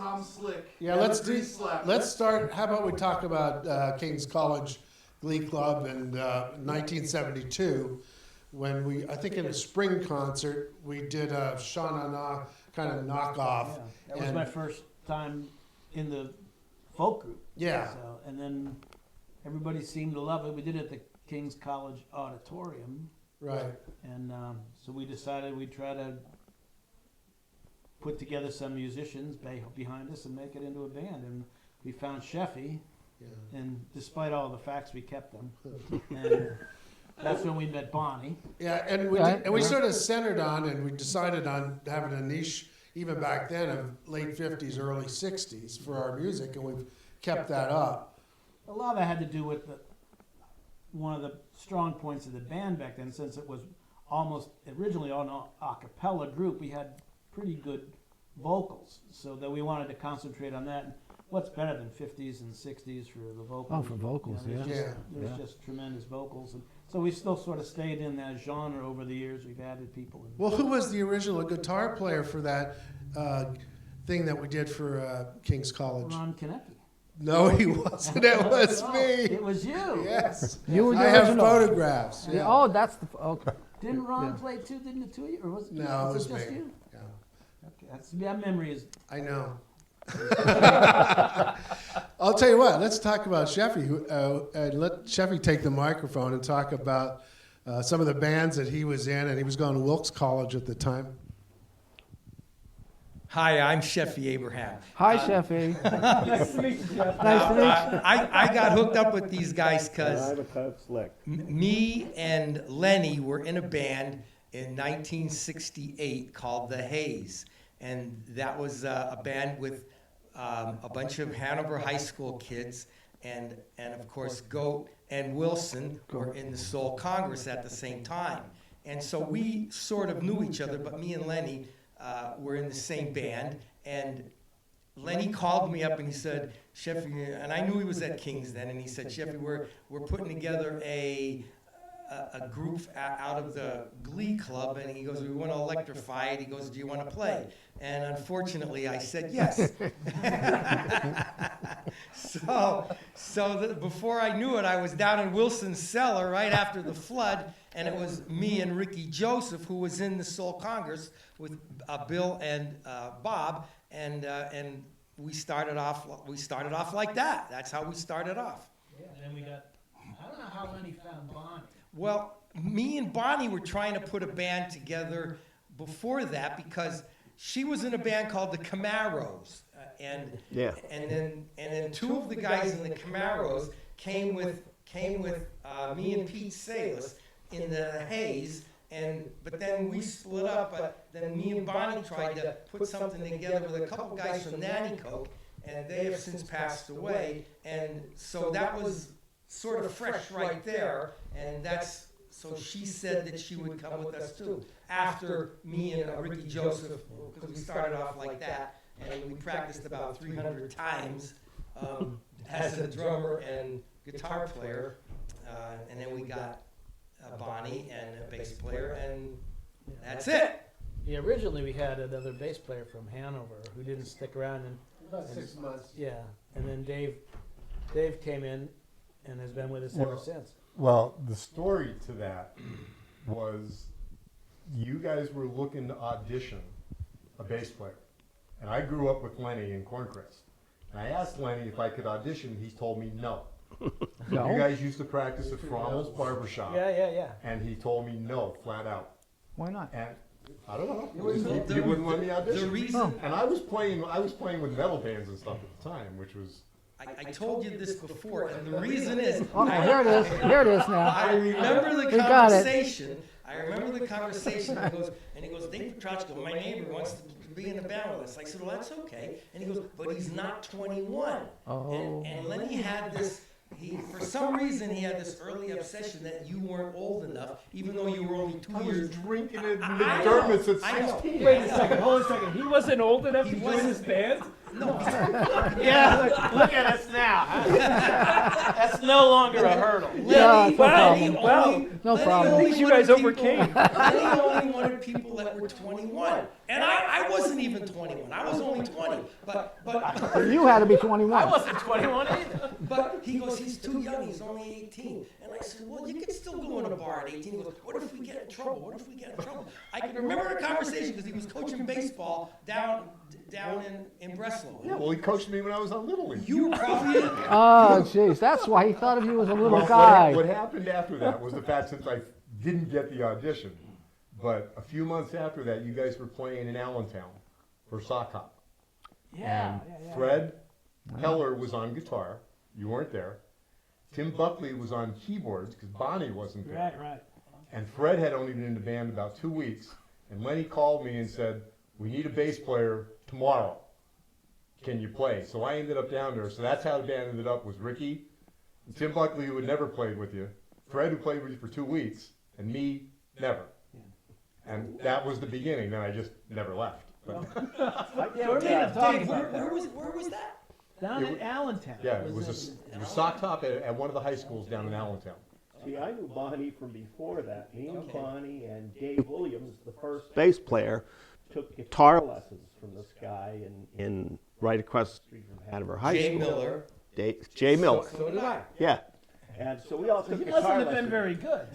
Tom Slick. Yeah, let's start. How about we talk about King's College Glee Club in 1972 when I think in a spring concert, we did a Sha Na Na kind of knockoff. Yeah, that was my first time in the folk group. Yeah. So, and then everybody seemed to love it. We did it at the King's College Auditorium. Right. And so we decided we'd try to put together some musicians behind us and make it into a band. And we found Sheffy, Yeah. and despite all the facts, we kept them. And that's when we met Bonnie. Yeah, and we sort of centered on, and we decided on having a niche even back then of late 50s, early 60s for our music, and we've kept that up. A lot of that had to do with one of the strong points of the band back then, since it was almost originally an a cappella group. We had pretty good vocals, so that we wanted to concentrate on that. And what's better than 50s and 60s for the vocals? Oh, for vocals, There's just tremendous vocals. And so we still sort of stayed in that genre over the years. We've added people. Well, who was the original guitar player for that thing that we did for King's College? Ron Konecki. No, he wasn't. It was Oh, me. It was you. Yes. You were the I have original. photographs. Yeah. Yeah. Oh, that's the okay. Didn't Ron play too? Didn't the two of you? Or was it, No, it was just me. you? Yeah. Okay, that memory is. I know. I'll tell you what. Let's talk about Sheffy, and let Sheffy take the microphone and talk about some of the bands that he was in, and he was going to Wilkes College at the time. Hi, I'm Sheffy Abraham. Hi, Sheffy. Nice to meet you, Jeff. Nice to meet you. I got hooked up with these guys because I'm a tough slick. me and Lenny were in a band in 1968 called The Haze. And that was a band with a bunch of Hanover High School kids. And of course, Goat and Wilson were in the Soul Congress at the same time. And so we sort of knew each other, but me and Lenny were in the same band. And Lenny called me up and he said, Sheffy, and I knew he was at King's then, and he said, Sheffy, we're putting together a group out of the Glee Club, and he goes, we want to electrify it. He goes, do you want to play? And unfortunately, I said yes. Before I knew it, I was down in Wilson's cellar right after the flood, and it was me and Ricky Joseph, who was in the Soul Congress with Bill and Bob, and we started off like that. That's how we started off. Yeah, and then we got. I don't know how Lenny found Bonnie. Well, me and Bonnie were trying to put a band together before that because she was in a band called the Camaros, and then two of the guys in the Camaros came with me and Pete Salis in the Haze, but then we split up. But then me and Bonnie tried to put something together with a couple guys from Nanny Coke, and they have since passed away, and so that was sort of fresh right there, and so she said that she would come with us too after me and Ricky Joseph, because we started off like that, and we practiced about 300 times as a drummer and guitar player, and then we got Bonnie and a bass player, and that's it. Yeah, originally we had another bass player from Hanover who didn't stick around, and About 6 months. yeah, and then Dave came in and has been with us ever since. Well, the story to that was you guys were looking to audition a bass player. And I grew up with Lenny in Corncrest. And I asked Lenny if I could audition. He told me no. No? You guys used to practice at Frommel's Barbershop. Yeah. And he told me no, flat out. Why not? And I don't know. He wouldn't let me audition. The reason And I was playing with metal bands and stuff at the time, which was. I told you this before, and the reason is Oh, here it is. Here it is now. I remember the We got it. conversation. I remember the conversation. He goes, Dave Petrotchko, my neighbor, wants to be in the band with us. I said, well, that's okay. And he goes, but he's not 21. Oh. And Lenny had this. For some reason, he had this early obsession that you weren't old enough, even though you were only 2 I was years. drinking at I know, McDermott's at I know. 16. Wait a second, hold a second. He wasn't old enough He to join wasn't. this band? Yeah, look at us now. That's no longer a hurdle. Yeah, no Lenny problem. only- No Lenny problem. only At least you wanted guys people- overcame. Lenny only wanted people that were 21. And I wasn't even 21. I was only 20. But You had to be I 21. wasn't 21 either. But he goes, he's too young, he's only 18. And I said, well, you can still go in a bar at 18. He goes, what if we get in trouble? What if we get in trouble? I can remember the conversation because he was coaching baseball down in Breslau. Yeah, well, he coached me when I was on Little League. You were probably in. Oh, jeez, that's why he thought of you as a little Well, guy. What happened after that was the fact since I didn't get the audition, but a few months after that, you guys were playing in Allentown for Sock Hop. Yeah, And Fred Heller was on guitar. You weren't there. Tim Buckley was on keyboards because Bonnie wasn't there. Right. And Fred had only been in the band about 2 weeks. And Lenny called me and said, we need a bass player tomorrow. Can you play? So I ended up down there. So that's how the band ended up, was Ricky, and Tim Buckley, who had never played with you, Fred, who played with you for 2 weeks, and me, never. And that was the beginning. Then I just never left. But, Yeah, we're gonna talk Dave, about where that. was that? Down It in Allentown. yeah, it was a sock top at one of the high schools down in Allentown. See, I knew Bonnie from before that. Me and Bonnie and Dave Williams, the first bass player, took guitar lessons from this guy in right across the street from Hanover High Jay School. Miller. Jay Miller. So did I. Yeah. And so we all took He guitar mustn't have lessons. been very good.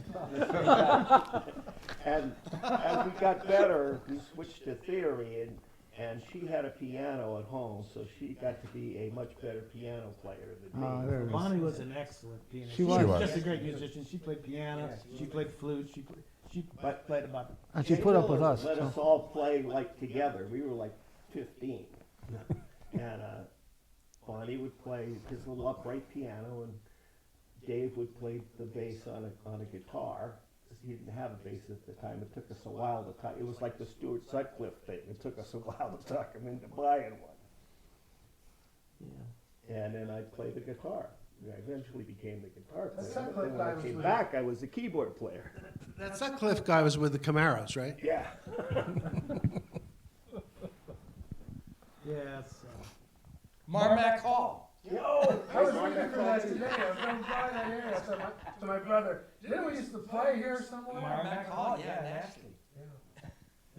And as we got better, we switched to theory, and she had a piano at home, so she got to be a much better piano player than me. Oh, there it is. Bonnie was an excellent pianist. She was. just a great musician. She played piano. She played flute. She played about. And she put up with us. Let us so. all play like together. We were like 15. And Bonnie would play his little upright piano, and Dave would play the bass on a guitar. He didn't have a bass at the time. It took us a while to talk. It was like the Stuart Sutcliffe thing. It took us a while to talk him into buying one. Yeah. And then I played the guitar. I eventually became the guitar player. Sutcliffe But then when guy I was came with- back, I was the keyboard player. That Sutcliffe guy was with the Camaros, right? Yeah. Yeah. So. Marmac Hall. I was looking for that today. I was going by that area. I said to my brother, didn't we used to play here somewhere? Marmac Hall, yeah, Nashville.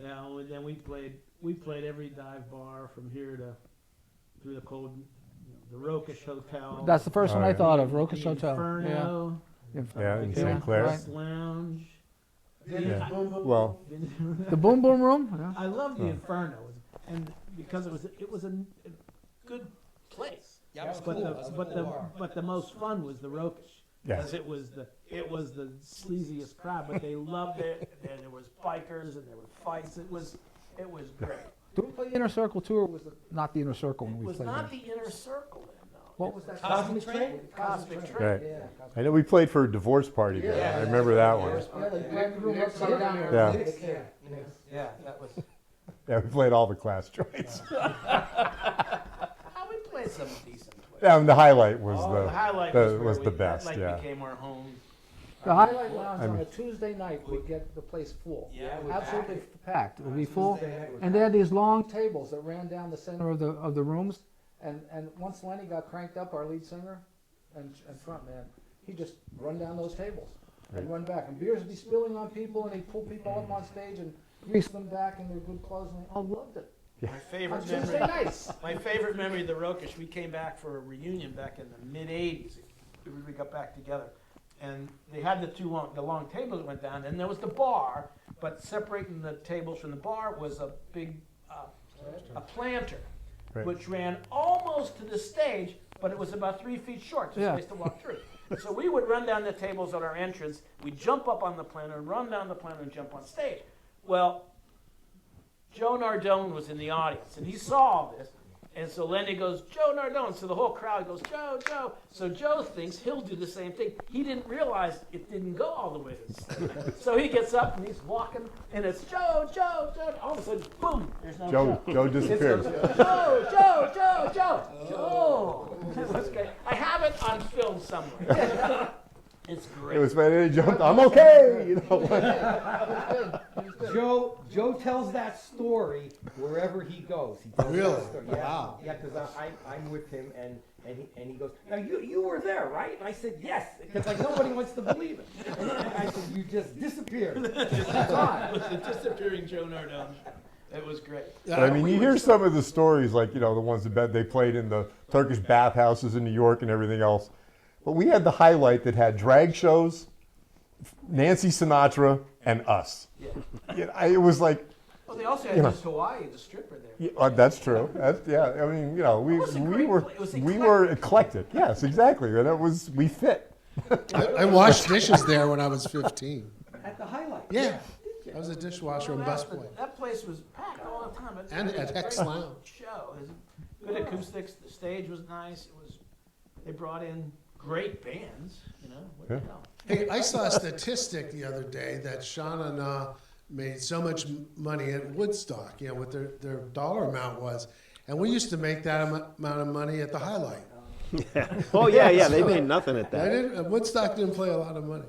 Yeah, well, then we played every dive bar from here to through the cold, the Rokish Hotel. That's the first one I yeah. thought of, the Rokish Hotel. Inferno, Yeah, in the St. Clair. West Lounge. Yeah. Well, The Boom Boom Room? Yeah. I love the Inferno, and because it was a good place. Yeah, it was But cool. the It was a but cool the bar. but the most fun was the Rokish. Yeah. Because it was the sleaziest crowd, but they loved it. And there was bikers and there were fights. It was great. Did we play Inner Circle too, or was it not the Inner Circle when It we was played not there? the Inner Circle then, though. What was that? Cosmic Train? Cosmic Train. right. I know we played for a divorce party there. I remember that one. Yeah, they played the room upside down. Yeah. Yeah, that was. Yeah, we played all the class joints. We played some decent plays. Yeah, and the highlight was The highlight the was, the where best. That Yeah. became our home. The Highlight Lounge I on mean- a Tuesday night would get the place full. Yeah, it was Absolutely packed. It would be full. And they had these long tables that ran down the center of the rooms. And once Lenny got cranked up, our lead singer and front man, he'd just run down those tables and run back. And beers would be spilling on people, and he'd pull people up on stage and grease them back in their good clothes, and they all loved it. My On favorite Tuesday memory. nights. My favorite memory of the Rokish. We came back for a reunion back in the mid '80s. We got back together, and they had the long tables that went down, and there was the bar. But separating the tables from the bar was a big a planter, Right. which ran almost to the stage, but it was about 3 feet short, so Yeah. space to walk through. So we would run down the tables at our entrance. We'd jump up on the planter, run down the planter, and jump on stage. Well, Joe Nardone was in the audience, and he saw this. And so Lenny goes, Joe Nardone. So the whole crowd goes, Joe, Joe. So Joe thinks he'll do the same thing. He didn't realize it didn't go all the way to the stage. So he gets up and he's walking, and it's Joe, Joe, Joe. All of a sudden, boom, there's no Joe. Joe It's disappeared. Joe, Joe, Joe, Joe. Joe. It was great. I have it on film somewhere. It's great. It was funny. He jumped. I'm okay. You know. Joe tells that story wherever he goes. He tells Really? that story. Yeah, Wow. Yeah, because I'm with him, and he goes, now you were there, right? And I said yes, because like nobody wants to believe it. And I said, you just disappeared. It was a disappearing Joe Nardone. It was great. But, I mean, you hear some of the stories, like, you know, the ones that they played in the Turkish bathhouses in New York and everything else. But we had the highlight that had drag shows, Nancy Sinatra, and us. Yeah. It was like, Well, they also had You know. Miss Hawaii, the stripper there. yeah, that's true. Yeah. I mean, you know, we was a we great were play. It was we were eclectic. Yes, exactly. And we fit. I washed dishes there when I was 15. At the highlight. Yeah. I was a dishwasher and busboy. That place was packed all the time. And It was at a Hex great Lounge. Show. It was good acoustics. The stage was nice. They brought in great bands. You know. What the hell? Hey, I saw a statistic the other day that Shauna Na made so much money at Woodstock, you know, what their dollar amount was. And we used to make that amount of money at the Highlight. Oh, yeah, they made nothing at that. Woodstock didn't play a lot of money.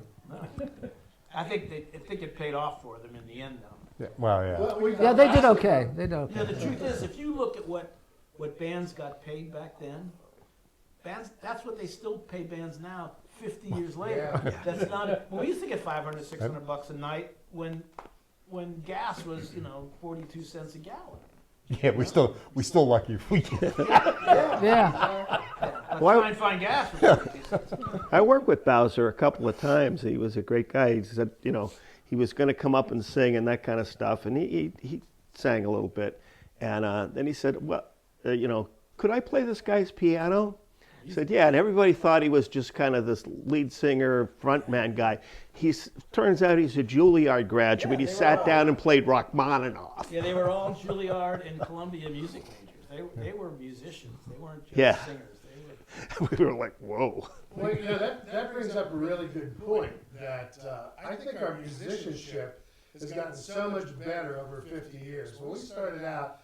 I think it paid off for them in the end, though. Yeah, well, yeah. Yeah, they did okay. They did You know, okay. the truth is, if you look at what bands got paid back then, that's what they still pay bands now, 50 years later. That's not. Well, we used to get $500, $600 a night when gas was, 42 cents a gallon. Yeah, we still lucky if we get. Yeah. Let's Why- try and find gas for 42 cents. I worked with Bowser a couple of times. He was a great guy. He said, he was going to come up and sing and that kind of stuff. And he sang a little bit. And then he said, well, could I play this guy's piano? He said, yeah. And everybody thought he was just kind of this lead singer, frontman guy. Turns out he's a Juilliard graduate. He sat down and played Rachmaninoff. Yeah, they were all Juilliard and Columbia music majors. They were musicians. They weren't just Yeah. singers. They were. We were like, whoa. Well, that brings up a really good point, that I think our musicianship has gotten so much better over 50 years. When we started out,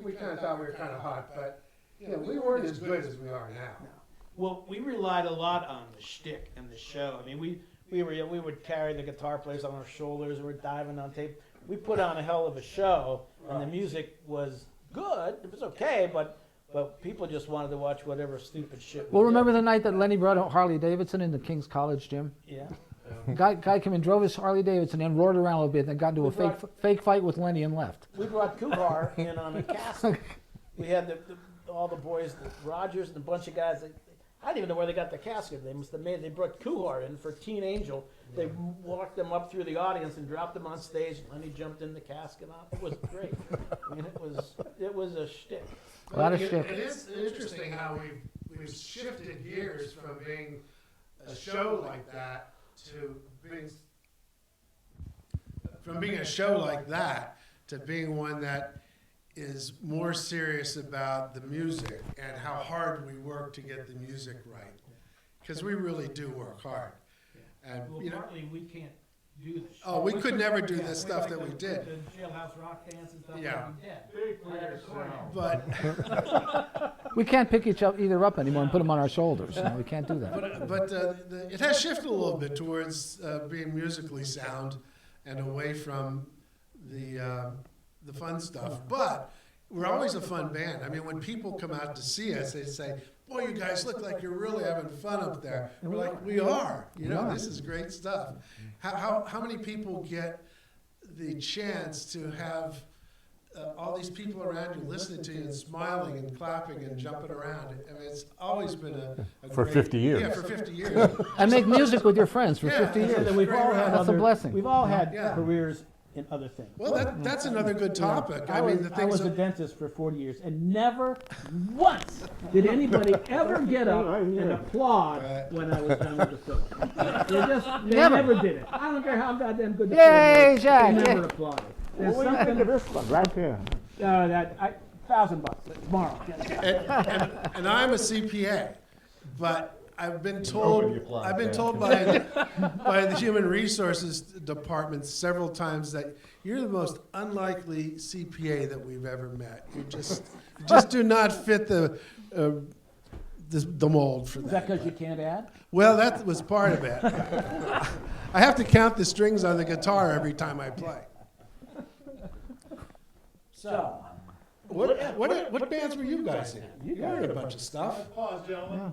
we kind of thought we were kind of hot, but we weren't as good as we are now. Well, we relied a lot on the shtick and the show. I mean, we would carry the guitar players on our shoulders, and we're diving on tape. We put on a hell of a show, and the music was good. It was okay, but people just wanted to watch whatever stupid shit. Well, we remember did. the night that Lenny brought out Harley Davidson in the King's College gym? Yeah. Guy came and drove his Harley Davidson and roared around a little bit, and then got into a fake fight with Lenny and left. We brought Kuhar in on a casket. We had all the boys, the Rogers and a bunch of guys. I don't even know where they got the casket. They brought Kuhar in for Teen Angel. They walked them up through the audience and dropped them on stage. And Lenny jumped in the casket. It was great. I mean, it was a shtick. A lot of It shit. is interesting how we've shifted gears from being a show like that to being one that is more serious about the music and how hard we work to get the music right. Because we really do work hard. And Well, partly we can't do the show. oh, we could never do the stuff that we The did. Jailhouse Rock dance and stuff. Yeah. We did. But We can't pick either up anymore and put them on our shoulders. No, we can't do that. it has shifted a little bit towards being musically sound and away from the fun stuff. But we're always a fun band. I mean, when people come out to see us, they say, "Boy, you guys look like you're really having fun up there." We're like, "We are. This is great stuff." How many people get the chance to have all these people around you listening to you and smiling and clapping and jumping around? I mean, it's always been a For great, 50 years. Yeah, for 50 years. And make music with your friends for 50 Yeah. years. And we've all had That's a blessing. We've all had Yeah. careers in other things. Well, that's another good topic. I mean, the I things was a that, dentist for 40 years, and never once did anybody ever get up and applaud when I was done with the film. They Never. never did it. I don't care how goddamn good the Yay, film was. Jack, They never yeah. applauded. There's something. this one right there. $1,000 tomorrow. and I'm a CPA, but I've been Open the told applause, I've been yeah. told by the Human Resources Department several times that you're the most unlikely CPA that we've ever met. You just do not fit the the mold for Is that. that because you can't add? Well, that was part of it. I have to count the strings on the guitar every time I play. So, What bands were you guys in? You were in a bunch of stuff. Pause, gentlemen.